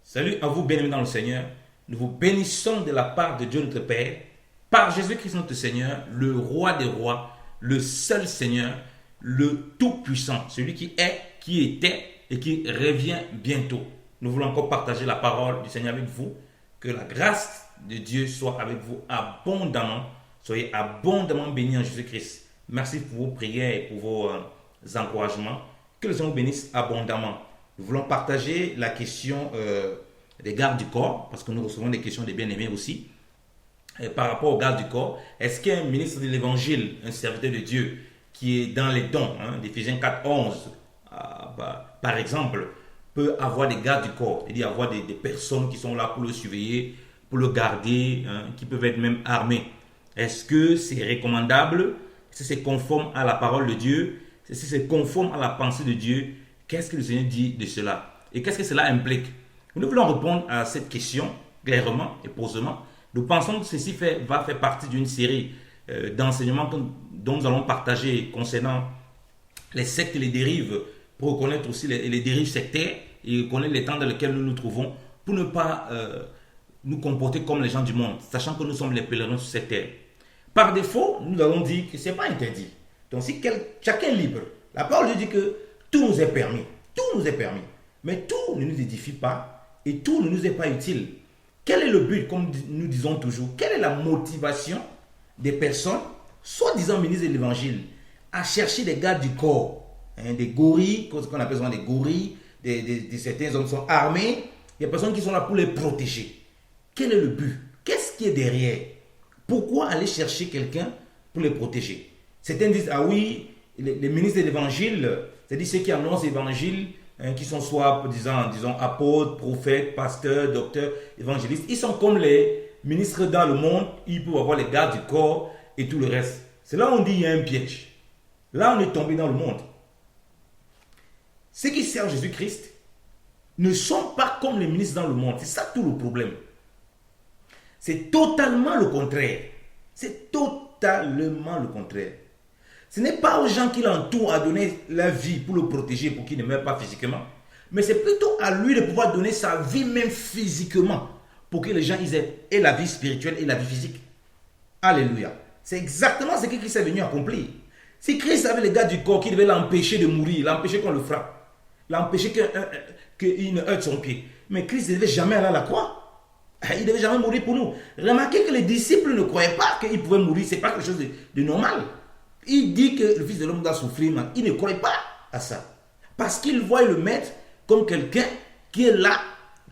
Salut à vous, bien-aimés dans le Seigneur. Nous vous bénissons de la part de Dieu notre Père, par Jésus-Christ notre Seigneur, le roi des rois, le seul Seigneur, le Tout-Puissant, celui qui est, qui était et qui revient bientôt. Nous voulons encore partager la parole du Seigneur avec vous. Que la grâce de Dieu soit avec vous abondamment. Soyez abondamment bénis en Jésus-Christ. Merci pour vos prières et pour vos encouragements. Que le Seigneur vous bénisse abondamment. Nous voulons partager la question des gardes du corps, parce que nous recevons des questions des bien-aimés aussi. Et par rapport aux gardes du corps, est-ce qu'un ministre de l'Évangile, un serviteur de Dieu, qui est dans les dons, d'Éphésiens 4, 11, par exemple, peut avoir des gardes du corps, c'est-à-dire avoir des personnes qui sont là pour le surveiller, pour le garder, qui peuvent être même armés. Est-ce que c'est recommandable? Est-ce que c'est conforme à la parole de Dieu? Est-ce que c'est conforme à la pensée de Dieu? Qu'est-ce que le Seigneur dit de cela? Et qu'est-ce que cela implique? Nous voulons répondre à cette question clairement et posément. Nous pensons que ceci va faire partie d'une série d'enseignements dont nous allons partager concernant les sectes et les dérives, pour reconnaître aussi les dérives sectaires et reconnaître les temps dans lesquels nous nous trouvons, pour ne pas nous comporter comme les gens du monde, sachant que nous sommes les pèlerins sur cette terre. Par défaut, nous allons dire que ce n'est pas interdit. Donc si chacun est libre, la parole dit que tout nous est permis. Tout nous est permis. Mais tout ne nous édifie pas et tout ne nous est pas utile. Quel est le but, comme nous disons toujours, quelle est la motivation des personnes, soi-disant ministres de l'Évangile, à chercher des gardes du corps, des gorilles, ce qu'on appelle souvent des gorilles, certains hommes sont armés, il y a des personnes qui sont là pour les protéger. Quel est le but? Qu'est-ce qui est derrière? Pourquoi aller chercher quelqu'un pour les protéger? Certains disent, ah oui, les ministres de l'Évangile, c'est-à-dire ceux qui annoncent l'Évangile, qui sont soit, disons, apôtres, prophètes, pasteurs, docteurs, évangélistes, ils sont comme les ministres dans le monde, ils peuvent avoir les gardes du corps et tout le reste. C'est là où on dit qu'il y a un piège. Là, on est tombé dans le monde. Ceux qui servent Jésus-Christ ne sont pas comme les ministres dans le monde. C'est ça tout le problème. C'est totalement le contraire. C'est totalement le contraire. Ce n'est pas aux gens qui l'entourent à donner la vie pour le protéger, pour qu'il ne meure pas physiquement. Mais c'est plutôt à lui de pouvoir donner sa vie même physiquement, pour que les gens aient la vie spirituelle et la vie physique. Alléluia. C'est exactement ce que Christ est venu accomplir. Si Christ avait les gars du corps qui devaient l'empêcher de mourir, l'empêcher qu'on le frappe, l'empêcher qu'il ne heurte son pied, mais Christ ne devait jamais aller à la croix. Il ne devait jamais mourir pour nous. Remarquez que les disciples ne croyaient pas qu'il pouvait mourir. Ce n'est pas quelque chose de normal. Il dit que le Fils de l'homme doit souffrir, mais il ne croyait pas à ça. Parce qu'il voit le maître comme quelqu'un qui est là,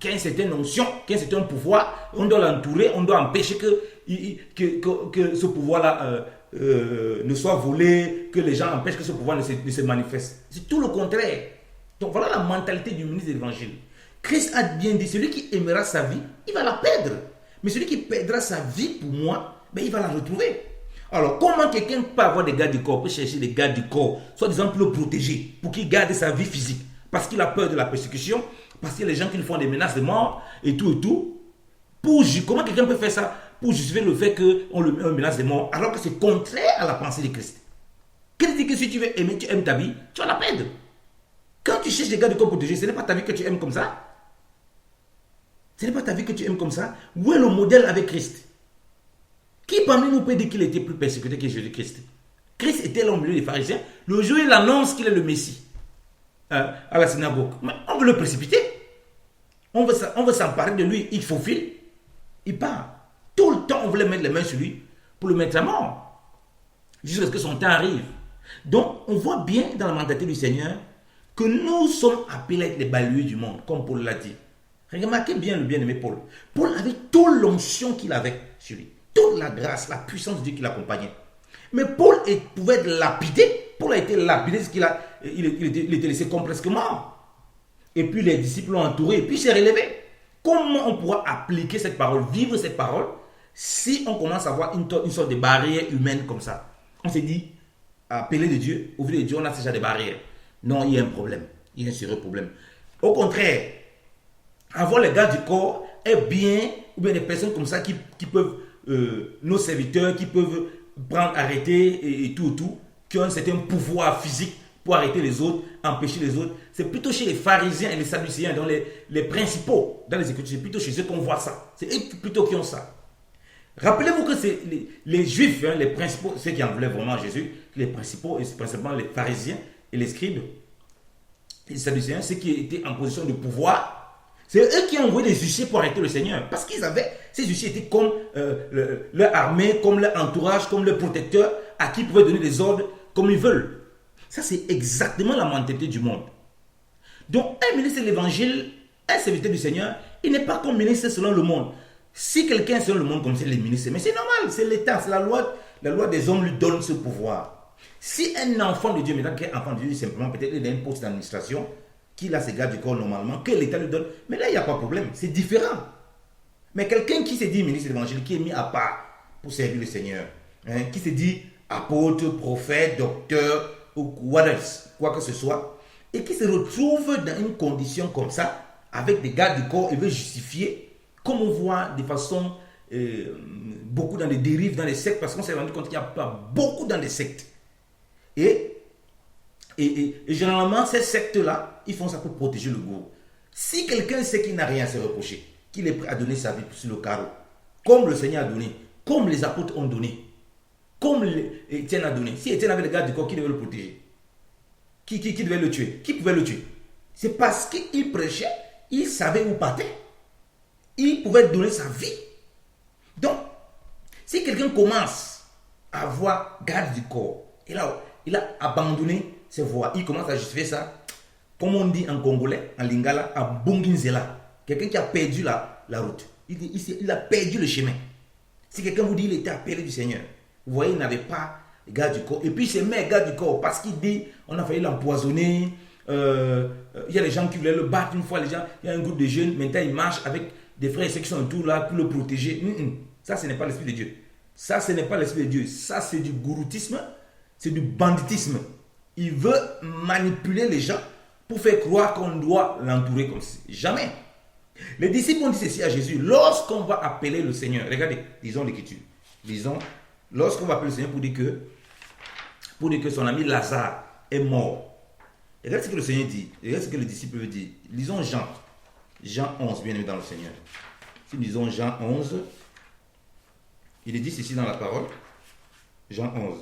qui a une certaine onction, qui a un certain pouvoir. On doit l'entourer, on doit empêcher que ce pouvoir-là ne soit volé, que les gens empêchent que ce pouvoir ne se manifeste. C'est tout le contraire. Donc voilà la mentalité du ministre de l'Évangile. Christ a bien dit, celui qui aimera sa vie, il va la perdre. Mais celui qui perdra sa vie pour moi, il va la retrouver. Alors, comment quelqu'un peut avoir des gardes du corps, peut chercher des gardes du corps, soit disant pour le protéger, pour qu'il garde sa vie physique, parce qu'il a peur de la persécution, parce qu'il y a des gens qui lui font des menaces de mort, et tout. Comment quelqu'un peut faire ça pour justifier le fait qu'on le met en menace de mort, alors que c'est contraire à la pensée de Christ? Christ dit que si tu veux aimer, tu aimes ta vie, tu vas la perdre. Quand tu cherches des gardes du corps protégés, ce n'est pas ta vie que tu aimes comme ça. Ce n'est pas ta vie que tu aimes comme ça. Où est le modèle avec Christ? Qui parmi nous peut dire qu'il était plus persécuté que Jésus-Christ? Christ était là au milieu des pharisiens. Le jour où il annonce qu'il est le Messie à la synagogue, mais on veut le précipiter. On veut s'emparer de lui. Il faufile. Il part. Tout le temps, on voulait mettre les mains sur lui pour le mettre à mort. Jusqu'à ce que son temps arrive. Donc, on voit bien dans la mentalité du Seigneur que nous sommes appelés à être les balayeurs du monde, comme Paul l'a dit. Remarquez bien le bien-aimé Paul. Paul avait toute l'onction qu'il avait sur lui. Toute la grâce, la puissance de Dieu qui l'accompagnait. Mais Paul pouvait être lapidé. Paul a été lapidé parce qu'il était laissé comme presque mort. Et puis les disciples l'ont entouré et puis il s'est relevé. Comment on pourra appliquer cette parole, vivre cette parole, si on commence à avoir une sorte de barrière humaine comme ça? On s'est dit, appeler de Dieu, ouvrir de Dieu, on a déjà des barrières. Non, il y a un problème. Il y a un sérieux problème. Au contraire, avoir les gardes du corps est bien, ou bien des personnes comme ça qui peuvent, nos serviteurs, qui peuvent prendre, arrêter et tout, qui ont un certain pouvoir physique pour arrêter les autres, empêcher les autres. C'est plutôt chez les pharisiens et les sadducéens, dans les principaux, dans les Écritures. C'est plutôt chez eux qu'on voit ça. C'est eux plutôt qui ont ça. Rappelez-vous que c'est les Juifs, les principaux, ceux qui en voulaient vraiment à Jésus, les principaux, et c'est principalement les pharisiens et les scribes, les sadducéens, ceux qui étaient en position de pouvoir. C'est eux qui ont envoyé des huissiers pour arrêter le Seigneur. Parce qu'ils avaient, ces huissiers étaient comme leur armée, comme leur entourage, comme leur protecteur, à qui ils pouvaient donner des ordres comme ils veulent. Ça, c'est exactement la mentalité du monde. Donc, un ministre de l'évangile, un serviteur du Seigneur, il n'est pas comme ministre selon le monde. Si quelqu'un est selon le monde, comme c'est les ministres, mais c'est normal, c'est l'État, c'est la loi des hommes lui donne ce pouvoir. Si un enfant de Dieu, maintenant qu'un enfant de Dieu, simplement peut-être il a une poste d'administration, qu'il a ses gardes du corps normalement, que l'État lui donne. Mais là, il n'y a pas de problème. C'est différent. Mais quelqu'un qui se dit ministre de l'évangile, qui est mis à part pour servir le Seigneur, qui se dit apôtre, prophète, docteur, ou quoi que ce soit, et qui se retrouve dans une condition comme ça, avec des gardes du corps, et veut justifier, comme on voit de façon beaucoup dans des dérives, dans les sectes, parce qu'on s'est rendu compte qu'il y a pas beaucoup dans les sectes. Et généralement, ces sectes-là, ils font ça pour protéger le gourou. Si quelqu'un sait qu'il n'a rien à se reprocher, qu'il est prêt à donner sa vie sur le carreau, comme le Seigneur a donné, comme les apôtres ont donné, comme Étienne a donné. Si Étienne avait le garde du corps, qui devait le protéger? Qui devait le tuer? Qui pouvait le tuer? C'est parce qu'il prêchait, il savait où partait. Il pouvait donner sa vie. Donc, si quelqu'un commence à avoir garde du corps, et là, il a abandonné ses voies, il commence à justifier ça, comme on dit en congolais, en lingala, à Bunginzela. Quelqu'un qui a perdu la route. Il a perdu le chemin. Si quelqu'un vous dit qu'il était appelé du Seigneur, vous voyez, il n'avait pas garde du corps. Et puis il se met garde du corps parce qu'il dit, on a failli l'empoisonner. Il y a des gens qui voulaient le battre une fois. Il y a un groupe de jeunes, maintenant ils marchent avec des frères et ceux qui sont autour là pour le protéger. Ça, ce n'est pas l'esprit de Dieu. Ça, ce n'est pas l'esprit de Dieu. Ça, c'est du gouroutisme, c'est du banditisme. Il veut manipuler les gens pour faire croire qu'on doit l'entourer comme ça. Jamais. Les disciples ont dit ceci à Jésus. Lorsqu'on va appeler le Seigneur, regardez, lisons l'Écriture. Lisons, lorsqu'on va appeler le Seigneur pour dire que son ami Lazare est mort. Regardez ce que le Seigneur dit. Regardez ce que le disciple veut dire. Lisons Jean 11, bien aimé dans le Seigneur. Si nous lisons Jean 11, il est dit ceci dans la parole. Jean 11.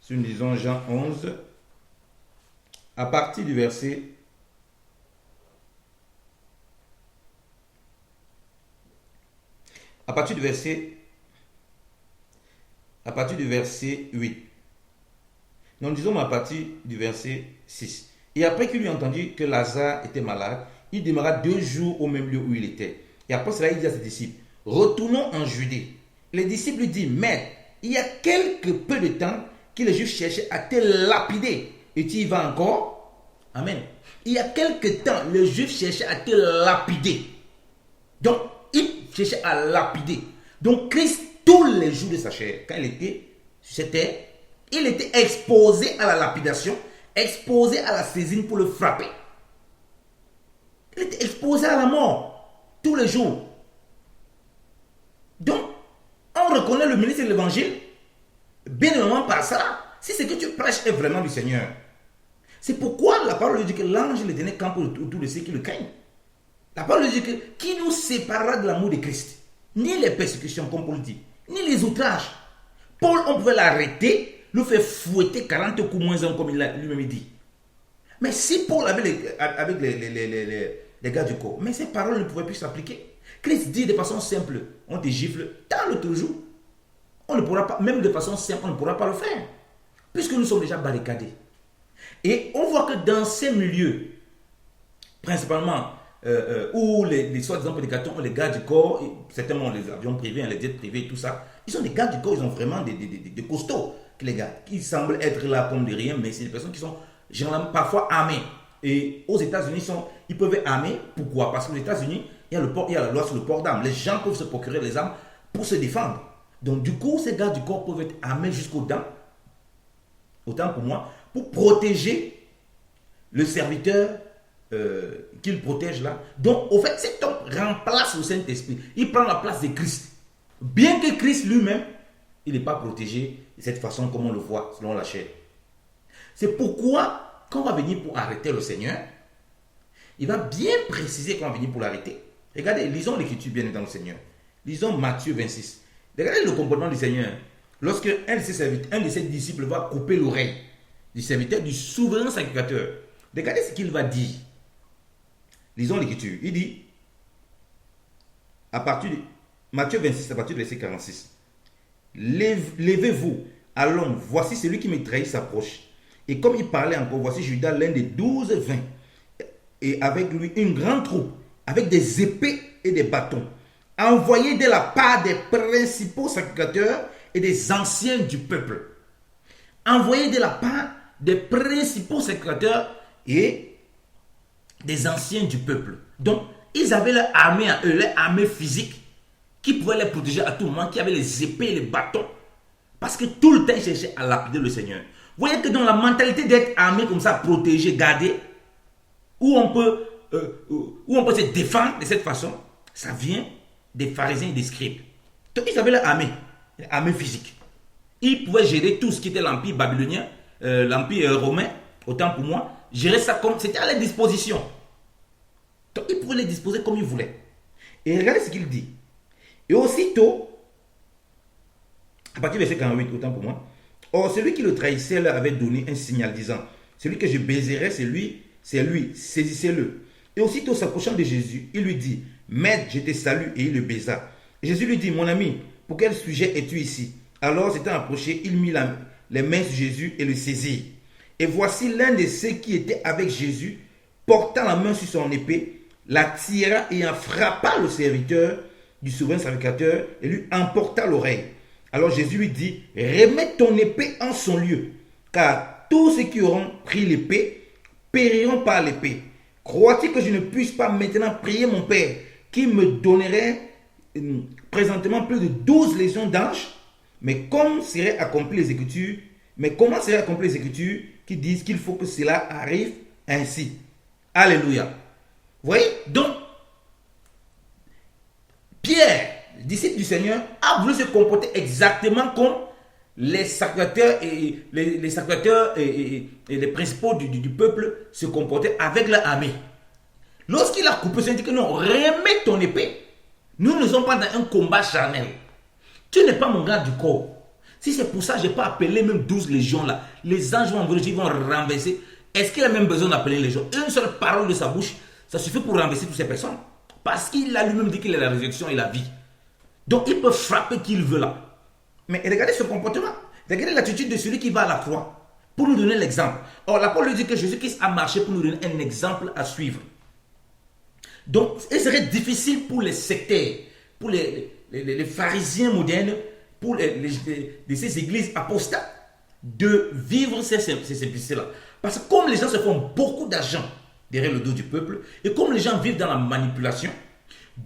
Si nous lisons Jean 11, à partir du verset 8. Nous disons à partir du verset 6. Et après qu'il lui entendu que Lazare était malade, il demeura 2 jours au même lieu où il était. Et après cela, il dit à ses disciples, retournons en Judée. Les disciples lui disent, Maître, il y a quelque peu de temps que les Juifs cherchaient à te lapider. Et tu y vas encore? Amen. Il y a quelque temps, les Juifs cherchaient à te lapider. Donc, ils cherchaient à lapider. Donc, Christ, tous les jours de sa chair, quand il était sur cette terre, il était exposé à la lapidation, exposé à la saisine pour le frapper. Il était exposé à la mort tous les jours. Donc, on reconnaît le ministre de l'évangile bien évidemment par ça, si ce que tu prêches est vraiment du Seigneur. C'est pourquoi la parole dit que l'ange l'Éternel campe autour de ceux qui le craignent. La parole dit que qui nous séparera de l'amour de Christ? Ni les persécutions, comme Paul dit, ni les outrages. Paul, on pouvait l'arrêter, le faire fouetter 40 coups moins un, comme il a lui-même dit. Mais si Paul avait avec les gars du corps, mais ces paroles ne pouvaient plus s'appliquer. Christ dit de façon simple, on te gifle, tant l'autre jour. On ne pourra pas, même de façon simple, on ne pourra pas le faire. Puisque nous sommes déjà barricadés. Et on voit que dans ces milieux, principalement, où les soi-disant prédicateurs ont les gardes du corps, certainement les avions privés, les jets privés, tout ça, ils ont des gardes du corps, ils ont vraiment des costauds, les gars, qui semblent être là comme de rien, mais c'est des personnes qui sont généralement parfois armées. Et aux États-Unis, ils peuvent être armés. Pourquoi? Parce qu'aux États-Unis, il y a la loi sur le port d'armes. Les gens peuvent se procurer les armes pour se défendre. Donc du coup, ces gardes du corps peuvent être armés jusqu'aux dents, autant pour moi, pour protéger le serviteur qu'il protège là. Donc, au fait, cet homme remplace le Saint-Esprit. Il prend la place de Christ. Bien que Christ lui-même, il n'est pas protégé de cette façon comme on le voit selon la chair. C'est pourquoi, quand on va venir pour arrêter le Seigneur, il va bien préciser qu'on va venir pour l'arrêter. Regardez, lisons l'écriture bien dans le Seigneur. Lisons Matthieu 26. Regardez le comportement du Seigneur. Lorsque un de ses disciples va couper l'oreille du serviteur du souverain sacrificateur, regardez ce qu'il va dire. Lisons l'écriture. Il dit, à partir de Matthieu 26, à partir du verset 46, levez-vous, allons, voici celui qui me trahit s'approche. Et comme il parlait encore, voici Judas, l'un des 12 20, et avec lui une grande troupe, avec des épées et des bâtons, envoyés de la part des principaux sacrificateurs et des anciens du peuple. Envoyés de la part des principaux sacrificateurs et des anciens du peuple. Donc, ils avaient leur armée à eux, leur armée physique, qui pouvait les protéger à tout moment, qui avait les épées et les bâtons. Parce que tout le temps, ils cherchaient à lapider le Seigneur. Vous voyez que dans la mentalité d'être armé comme ça, protégé, gardé, où on peut se défendre de cette façon, ça vient des pharisiens et des scribes. Donc, ils avaient leur armée physique. Ils pouvaient gérer tout ce qui était l'empire babylonien, l'empire romain, autant pour moi, gérer ça comme c'était à leur disposition. Donc, ils pouvaient les disposer comme ils voulaient. Et regardez ce qu'il dit. Et aussitôt, à partir du verset 48, autant pour moi, or celui qui le trahissait leur avait donné un signal disant, celui que je baiserai, c'est lui, saisissez-le. Et aussitôt s'approchant de Jésus, il lui dit, Maître, je te salue, et il le baisa. Et Jésus lui dit, mon ami, pour quel sujet es-tu ici? Alors s'étant approché, il mit les mains sur Jésus et le saisit. Et voici l'un de ceux qui étaient avec Jésus, portant la main sur son épée, la tira et en frappa le serviteur du souverain sacrificateur et lui emporta l'oreille. Alors Jésus lui dit, remets ton épée en son lieu, car tous ceux qui auront pris l'épée périront par l'épée. Crois-tu que je ne puisse pas maintenant prier mon Père, qui me donnerait présentement plus de 12 légions d'anges? Mais comment seraient accomplies les Écritures qui disent qu'il faut que cela arrive ainsi? Alléluia. Vous voyez? Donc, Pierre, disciple du Seigneur, a voulu se comporter exactement comme les sacrificateurs et les principaux du peuple se comportaient avec leur armée. Lorsqu'il a coupé, il dit que non, remets ton épée. Nous ne sommes pas dans un combat charnel. Tu n'es pas mon garde du corps. Si c'est pour ça, je n'ai pas appelé même 12 légions là. Les anges vont venir, ils vont renverser. Est-ce qu'il a même besoin d'appeler les légions? Une seule parole de sa bouche, ça suffit pour renverser toutes ces personnes. Parce qu'il a lui-même dit qu'il est la résurrection et la vie. Donc il peut frapper qui il veut là. Mais regardez ce comportement. Regardez l'attitude de celui qui va à la croix. Pour nous donner l'exemple. Or, la parole dit que Jésus-Christ a marché pour nous donner un exemple à suivre. Donc, il serait difficile pour les sectaires, pour les pharisiens modernes, pour ces églises apostates, de vivre ces simplicités-là. Parce que comme les gens se font beaucoup d'argent derrière le dos du peuple, et comme les gens vivent dans la manipulation,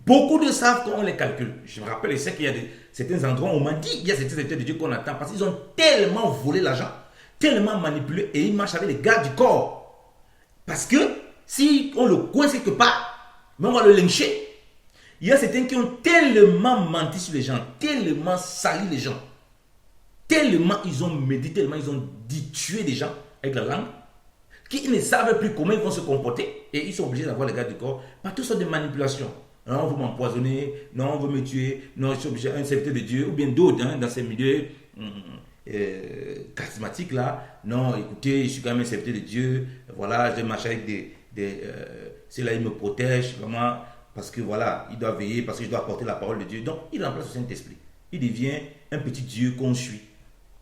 beaucoup de savent qu'on les calcule. Je me rappelle, qu'il y a certains endroits où on m'a dit, il y a certains secteurs de Dieu qu'on attend, parce qu'ils ont tellement volé l'argent, tellement manipulé, et ils marchent avec les gardes du corps. Parce que si on le coince quelque part, mais on va le lyncher. Il y a certains qui ont tellement menti sur les gens, tellement sali les gens, tellement ils ont médité, tellement ils ont dit tuer des gens avec la langue, qu'ils ne savent plus comment ils vont se comporter et ils sont obligés d'avoir les gardes du corps par toutes sortes de manipulations. Non, on veut m'empoisonner, non, on veut me tuer, non, je suis obligé un serviteur de Dieu, ou bien d'autres dans ces milieux charismatiques là. Non, écoutez, je suis quand même un serviteur de Dieu, voilà, je vais marcher avec ceux-là, ils me protègent vraiment, parce que voilà, il doit veiller, parce que je dois apporter la parole de Dieu. Donc, il remplace le Saint-Esprit. Il devient un petit Dieu qu'on suit.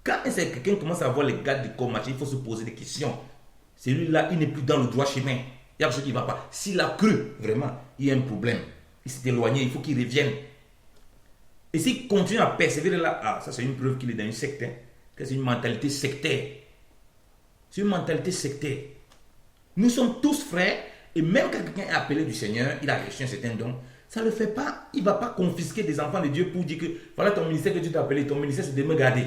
Quand quelqu'un commence à avoir les gardes du corps marcher, il faut se poser des questions. Celui-là, il n'est plus dans le droit chemin. Il y a quelque chose qui ne va pas. S'il a cru, vraiment, il y a un problème. Il s'est éloigné, il faut qu'il revienne. Et s'il continue à persévérer là, ça c'est une preuve qu'il est dans une secte. Hein, que c'est une mentalité sectaire. C'est une mentalité sectaire. Nous sommes tous frères, et même quand quelqu'un est appelé du Seigneur, il a reçu un certain don, ça ne le fait pas. Il ne va pas confisquer des enfants de Dieu pour dire que voilà ton ministère que Dieu t'a appelé, ton ministère c'est de me garder.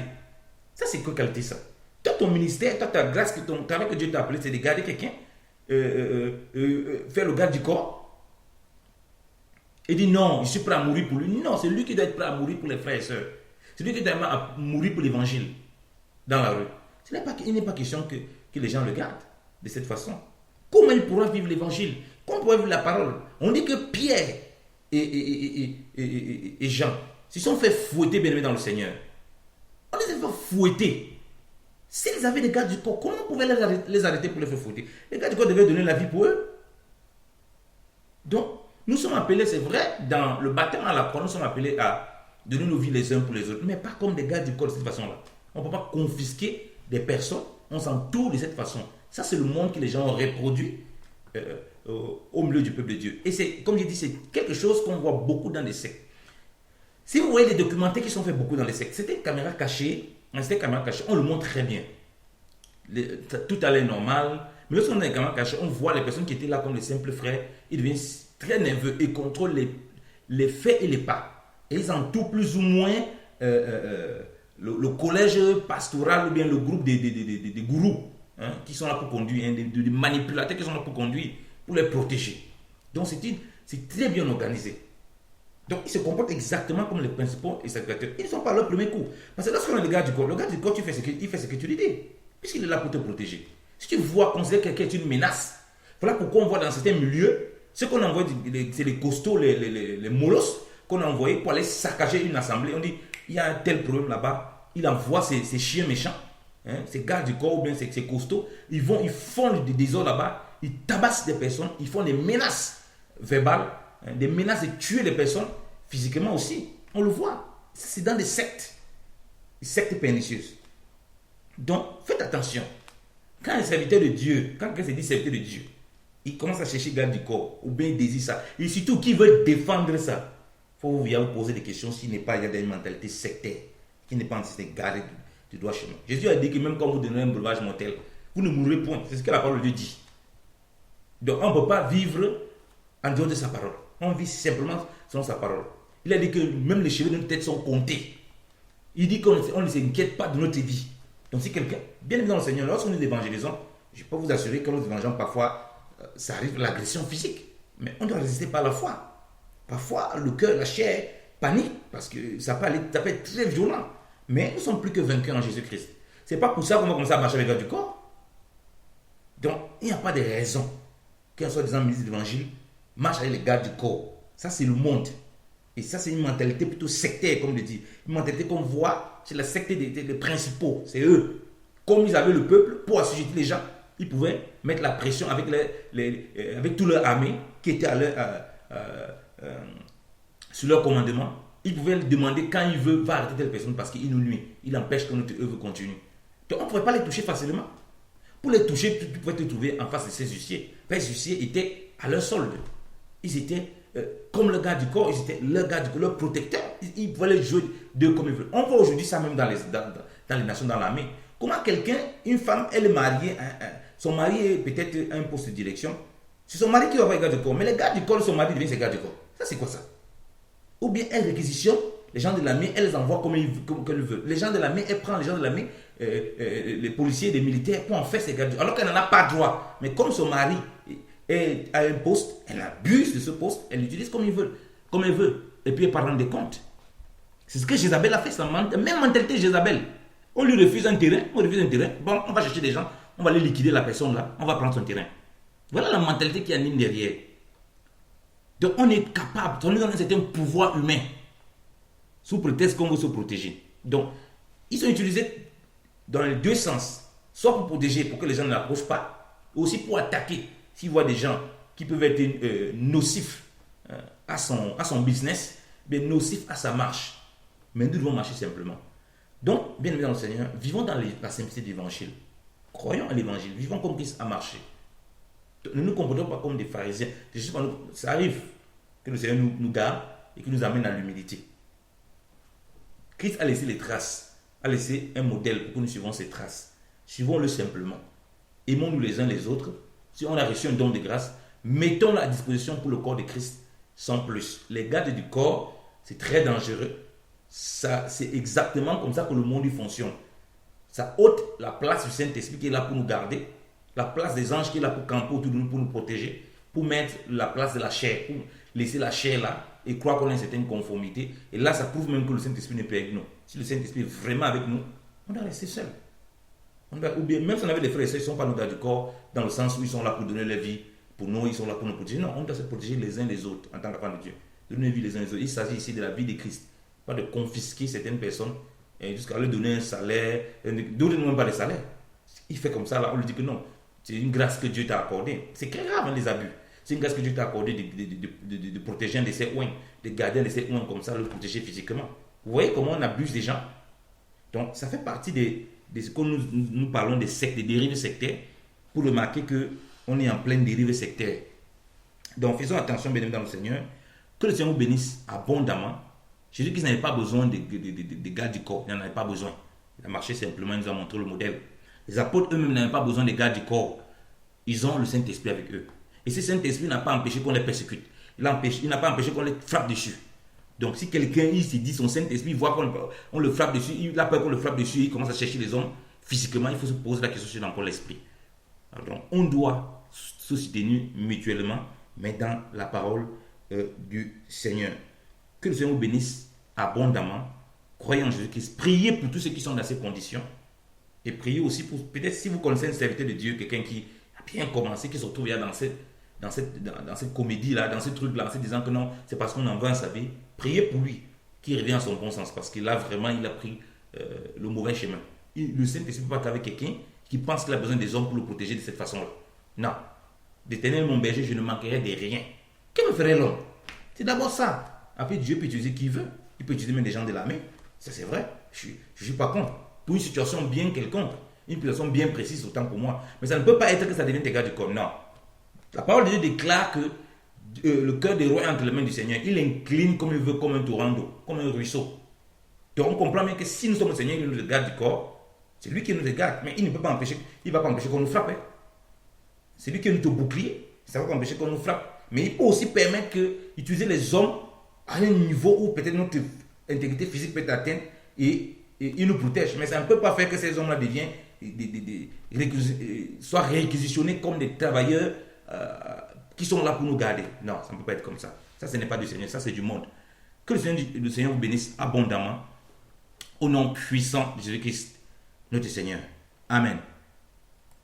Ça c'est quoi qualité ça? Toi ton ministère, toi ta grâce, ton travail que Dieu t'a appelé, c'est de garder quelqu'un, faire le garde du corps. Et dit non, je suis prêt à mourir pour lui. Non, c'est lui qui doit être prêt à mourir pour les frères et sœurs. C'est lui qui doit être prêt à mourir pour l'évangile dans la rue. Il n'est pas question que que les gens le gardent de cette façon. Comment il pourra vivre l'évangile? Comment pourra vivre la parole? On dit que Pierre et Jean se sont fait fouetter, bien aimés dans le Seigneur. On les a fait fouetter. S'ils avaient des gardes du corps, comment on pouvait les arrêter pour les faire fouetter? Les gardes du corps devaient donner la vie pour eux. Donc, nous sommes appelés, c'est vrai, dans le baptême à la croix, nous sommes appelés à donner nos vies les uns pour les autres, mais pas comme des gardes du corps de cette façon-là. On ne peut pas confisquer des personnes, on s'entoure de cette façon. Ça, c'est le monde que les gens ont reproduit au milieu du peuple de Dieu. Et c'est, comme je dis, c'est quelque chose qu'on voit beaucoup dans les sectes. Si vous voyez les documentaires qui sont faits beaucoup dans les sectes, c'était caméra cachée, on le montre très bien. Tout allait normal, mais lorsqu'on a les caméras cachées, on voit les personnes qui étaient là comme les simples frères, ils deviennent très nerveux et contrôlent les faits et les pas. Et ils entourent plus ou moins le collège pastoral ou bien le groupe des gourous qui sont là pour conduire, des manipulateurs qui sont là pour conduire, pour les protéger. Donc c'est très bien organisé. Donc ils se comportent exactement comme les principaux et sacrificateurs. Ils ne sont pas leur premier coup. Parce que lorsqu'on a le gars du corps, il fait ce que tu lui dis, puisqu'il est là pour te protéger. Si tu vois, considère que quelqu'un est une menace, voilà pourquoi on voit dans certains milieux, ce qu'on envoie, c'est les costauds, les molosses, qu'on a envoyés pour aller saccager une assemblée. On dit, il y a un tel problème là-bas, il envoie ses chiens méchants, ces gardes du corps ou bien ces costauds, ils font des désordres là-bas, ils tabassent des personnes, ils font des menaces verbales, des menaces de tuer les personnes physiquement aussi. On le voit. C'est dans des sectes pernicieuses. Donc, faites attention. Quand un serviteur de Dieu, quand quelqu'un se dit serviteur de Dieu, il commence à chercher garde du corps, ou bien il désire ça, et surtout qui veut défendre ça, il faut vous poser des questions s'il n'est pas, il y a des mentalités sectaires, qui n'est pas en train de garder du droit chemin. Jésus a dit que même quand vous donnez un breuvage mortel, vous ne mourrez point. C'est ce que la parole de Dieu dit. Donc on ne peut pas vivre en dehors de sa parole. On vit simplement selon sa parole. Il a dit que même les cheveux de notre tête sont comptés. Il dit qu'on ne s'inquiète pas de notre vie. Donc si quelqu'un, bien évidemment le Seigneur, lorsque nous évangélisons, je peux vous assurer que nous évangélisons parfois, ça arrive l'agression physique. Mais on doit résister par la foi. Parfois, le cœur, la chair panique parce que ça peut être très violent. Mais nous ne sommes plus que vaincus en Jésus-Christ. Ce n'est pas pour ça qu'on va commencer à marcher avec le gars du corps. Donc, il n'y a pas de raison qu'un soit des ministres d'évangile marche avec les gars du corps. Ça, c'est le monde. Et ça, c'est une mentalité plutôt sectaire, comme je dis. Une mentalité qu'on voit chez la secte des principaux. C'est eux. Comme ils avaient le peuple pour assujettir les gens, ils pouvaient mettre la pression avec, avec toute leur armée qui était sur leur commandement. Ils pouvaient demander quand il veut, va arrêter telle personne parce qu'il nous nuit. Il empêche que notre œuvre continue. Donc on ne pouvait pas les toucher facilement. Pour les toucher, tu pouvais te trouver en face de ces huissiers. Les huissiers étaient à leur solde. Ils étaient comme le gars du corps, ils étaient leur gars du corps, leur protecteur. Ils pouvaient les jouer d'eux comme ils veulent. On voit aujourd'hui ça même dans les nations, dans l'armée. Comment quelqu'un, une femme, elle est mariée, son mari est peut-être à un poste de direction. C'est son mari qui va avoir les gars du corps. Mais les gars du corps, son mari devient ses gars du corps. Ça, c'est quoi ça? Ou bien elle réquisitionne les gens de l'armée, elle les envoie comme elle veut. Les gens de l'armée, elle prend les gens de l'armée, les policiers, les militaires, pour en faire ses gardes. Alors qu'elle n'en a pas droit. Mais comme son mari est à un poste, elle abuse de ce poste, elle l'utilise comme elle veut. Et puis elle part rendre des comptes. C'est ce que Jézabel a fait, c'est la même mentalité Jézabel. On lui refuse un terrain, bon, on va chercher des gens, on va aller liquider la personne là, on va prendre son terrain. Voilà la mentalité qui anime derrière. Donc on est capable, on est dans un certain pouvoir humain, sous prétexte qu'on veut se protéger. Donc, ils sont utilisés dans les deux sens, soit pour protéger, pour que les gens ne l'approchent pas, aussi pour attaquer, s'ils voient des gens qui peuvent être nocifs à son business, mais nocifs à sa marche. Mais nous devons marcher simplement. Donc, bien évidemment, Seigneur, vivons dans la simplicité de l'évangile. Croyons à l'évangile, vivons comme Christ a marché. Ne nous comportons pas comme des pharisiens. Ça arrive que le Seigneur nous garde et qu'il nous amène à l'humilité. Christ a laissé les traces, a laissé un modèle pour que nous suivons ces traces. Suivons-le simplement. Aimons-nous les uns les autres. Si on a reçu un don de grâce, mettons-le à disposition pour le corps de Christ sans plus. Les gardes du corps, c'est très dangereux. C'est exactement comme ça que le monde y fonctionne. Ça ôte la place du Saint-Esprit qui est là pour nous garder, la place des anges qui est là pour camper autour de nous, pour nous protéger, pour mettre la place de la chair, pour laisser la chair là et croire qu'on a une certaine conformité. Et là, ça prouve même que le Saint-Esprit n'est pas avec nous. Si le Saint-Esprit est vraiment avec nous, on doit rester seul. Ou bien, même si on avait des frères et sœurs, ils ne sont pas nos gardes du corps, dans le sens où ils sont là pour donner leur vie pour nous, ils sont là pour nous protéger. Non, on doit se protéger les uns les autres en tant qu'enfants de Dieu. Donner vie les uns les autres. Il s'agit ici de la vie de Christ. Pas de confisquer certaines personnes jusqu'à leur donner un salaire. D'autres n'ont même pas de salaire. Il fait comme ça, là, on lui dit que non. C'est une grâce que Dieu t'a accordée. C'est grave, hein, les abus. C'est une grâce que Dieu t'a accordée de protéger un de ses oins, de garder un de ses oins comme ça, le protéger physiquement. Vous voyez comment on abuse des gens? Donc, ça fait partie de ce que nous parlons des sectes, des dérives sectaires, pour remarquer qu'on est en pleine dérive sectaire. Donc, faisons attention, bien évidemment, dans le Seigneur. Que le Seigneur vous bénisse abondamment. Jésus-Christ n'avait pas besoin de gardes du corps. Il n'en avait pas besoin. Il a marché simplement, il nous a montré le modèle. Les apôtres eux-mêmes n'avaient pas besoin de gardes du corps. Ils ont le Saint-Esprit avec eux. Et ce Saint-Esprit n'a pas empêché qu'on les persécute. Il n'a pas empêché qu'on les frappe dessus. Donc, si quelqu'un il se dit son Saint-Esprit, voit qu'on le frappe dessus, il a peur qu'on le frappe dessus, il commence à chercher les hommes physiquement, il faut se poser la question sur encore l'esprit. Donc, on doit se soutenir mutuellement, mais dans la parole du Seigneur. Que le Seigneur vous bénisse abondamment. Croyez en Jésus-Christ. Priez pour tous ceux qui sont dans ces conditions. Et priez aussi pour, peut-être si vous connaissez un serviteur de Dieu, quelqu'un qui a bien commencé, qui se retrouve dans cette comédie-là, dans ce truc-là, en se disant que non, c'est parce qu'on en veut sa vie. Priez pour lui, qu'il revienne à son bon sens, parce qu'il a pris le mauvais chemin. Le Saint-Esprit ne peut pas travailler avec quelqu'un qui pense qu'il a besoin des hommes pour le protéger de cette façon-là. Non. D'Éternel mon berger, je ne manquerai de rien. Que me ferait l'homme? C'est d'abord ça. Après, Dieu peut utiliser qui veut. Il peut utiliser même des gens de l'armée. Ça, c'est vrai. Je ne suis pas contre. Pour une situation bien quelconque, une situation bien précise, autant pour moi. Mais ça ne peut pas être que ça devienne des gars du corps. Non. La parole de Dieu déclare que le cœur des rois est entre les mains du Seigneur. Il incline comme il veut, comme un torrent d'eau, comme un ruisseau. Donc on comprend bien que si nous sommes le Seigneur, il nous regarde du corps. C'est lui qui nous regarde. Mais il ne peut pas empêcher, il va pas empêcher qu'on nous frappe. Hein. C'est lui qui est notre bouclier. Ça va pas empêcher qu'on nous frappe. Mais il peut aussi permettre d'utiliser les hommes à un niveau où peut-être notre intégrité physique peut être atteinte et il nous protège. Mais ça ne peut pas faire que ces hommes-là soient réquisitionnés comme des travailleurs qui sont là pour nous garder. Non, ça ne peut pas être comme ça. Ça, ce n'est pas du Seigneur, ça c'est du monde. Que le Seigneur vous bénisse abondamment au nom puissant de Jésus-Christ, notre Seigneur. Amen.